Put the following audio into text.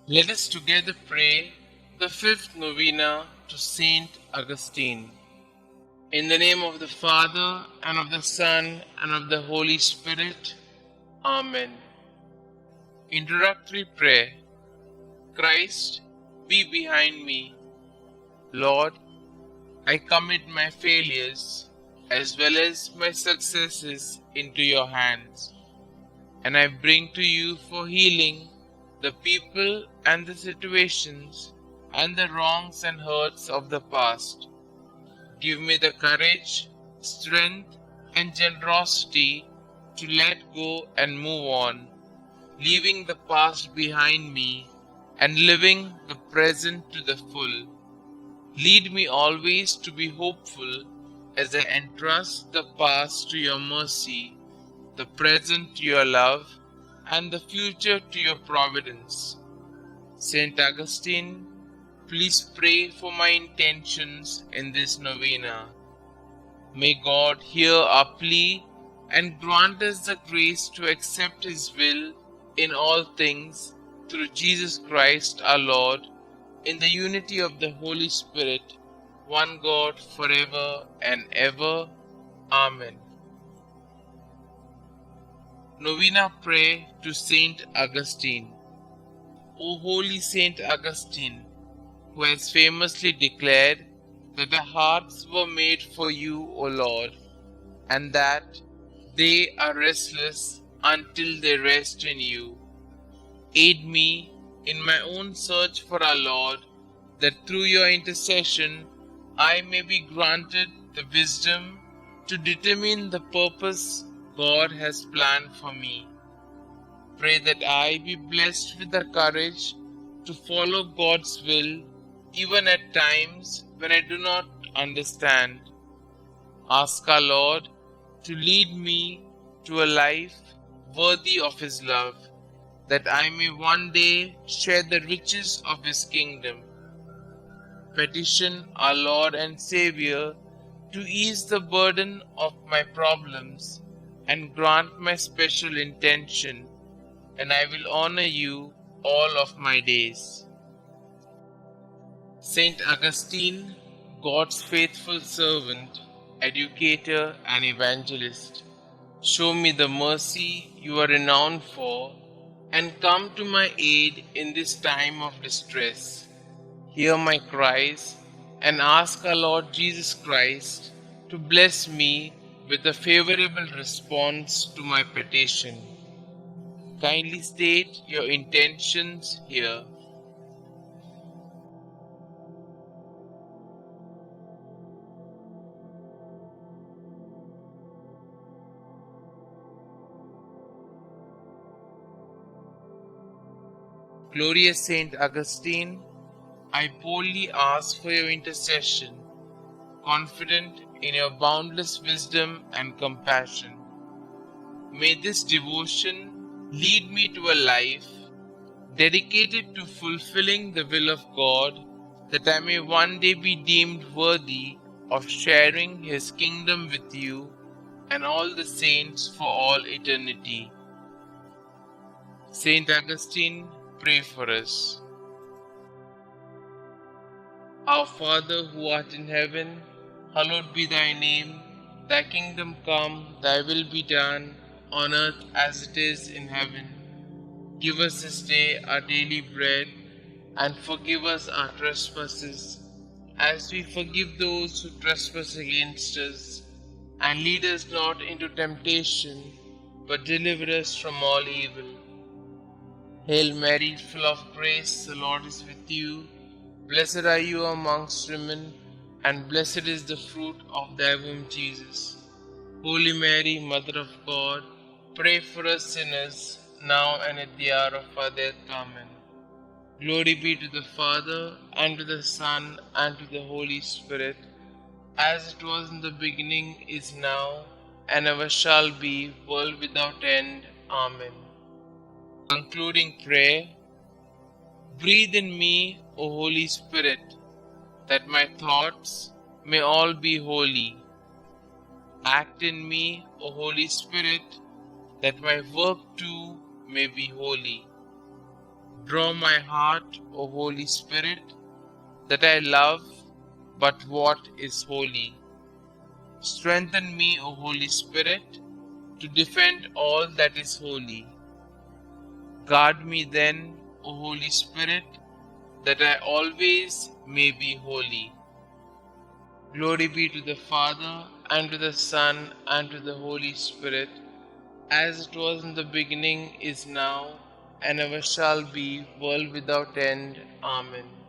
Let us together pray the fifth novena to St Augustine. In the name of the Father, and of the Son, and of the Holy Spirit. Amen. Introductory prayer. Christ, be behind me. Lord, I commit my failures as well as my successes into your hands, and I bring to you for healing the people and the situations and the wrongs and hurts of the past. Give me the courage, strength, and generosity to let go and move on, leaving the past behind me and living the present to the full. Lead me always to be hopeful as I entrust the past to your mercy, the present to your love, and the future to your providence. St. Augustine, please pray for my intentions in this novena. May God hear our plea and grant us the grace to accept His will in all things through Jesus Christ our Lord, in the unity of the Holy Spirit, one God forever and ever. Amen. Novena Prayer to St. Augustine. O holy St. Augustine, who has famously declared that our hearts were made for you, O Lord, and that they are restless until they rest in you. Aid me in my own search for our Lord, that through your intercession I may be granted the wisdom to determine the purpose God has planned for me. Pray that I be blessed with the courage to follow God's will, even at times when I do not understand. Ask our Lord to lead me to a life worthy of His love, that I may one day share the riches of His kingdom. Petition our Lord and Xavier to ease the burden of my problems and grant my special intention, and I will honor you all of my days. St. Augustine, God's faithful servant, educator, and evangelist, show me the mercy you are renowned for, and come to my aid in this time of distress. Hear my cries, and ask our Lord Jesus Christ to bless me with a favorable response to my petition. Kindly state your intentions here. Glorious Saint Augustine, I boldly ask for your intercession, confident in your boundless wisdom and compassion. May this devotion lead me to a life dedicated to fulfilling the will of God, that I may one day be deemed worthy of sharing His kingdom with you and all the saints for all eternity. Saint Augustine, pray for us. Our Father who art in heaven, hallowed be thy name. Thy kingdom come, thy will be done, on earth as it is in heaven. Give us this day our daily bread, and forgive us our trespasses, as we forgive those who trespass against us. And lead us not into temptation, but deliver us from all evil. Hail Mary, full of grace, the Lord is with you. Blessed are you amongst women, and blessed is the fruit of thy womb, Jesus. Holy Mary, Mother of God, pray for us sinners, now and at the hour of our death. Amen. Glory be to the Father, and to the Son, and to the Holy Spirit, as it was in the beginning, is now, and ever shall be, world without end. Amen. Concluding prayer. Breathe in me, O Holy Spirit, that my thoughts may all be holy. Act in me, O Holy Spirit, that my work too may be holy. Draw my heart, O Holy Spirit, that I love but what is holy. Strengthen me, O Holy Spirit, to defend all that is holy. Guard me then, O Holy Spirit, that I always may be holy. Glory be to the Father, and to the Son, and to the Holy Spirit, as it was in the beginning, is now, and ever shall be, world without end. Amen.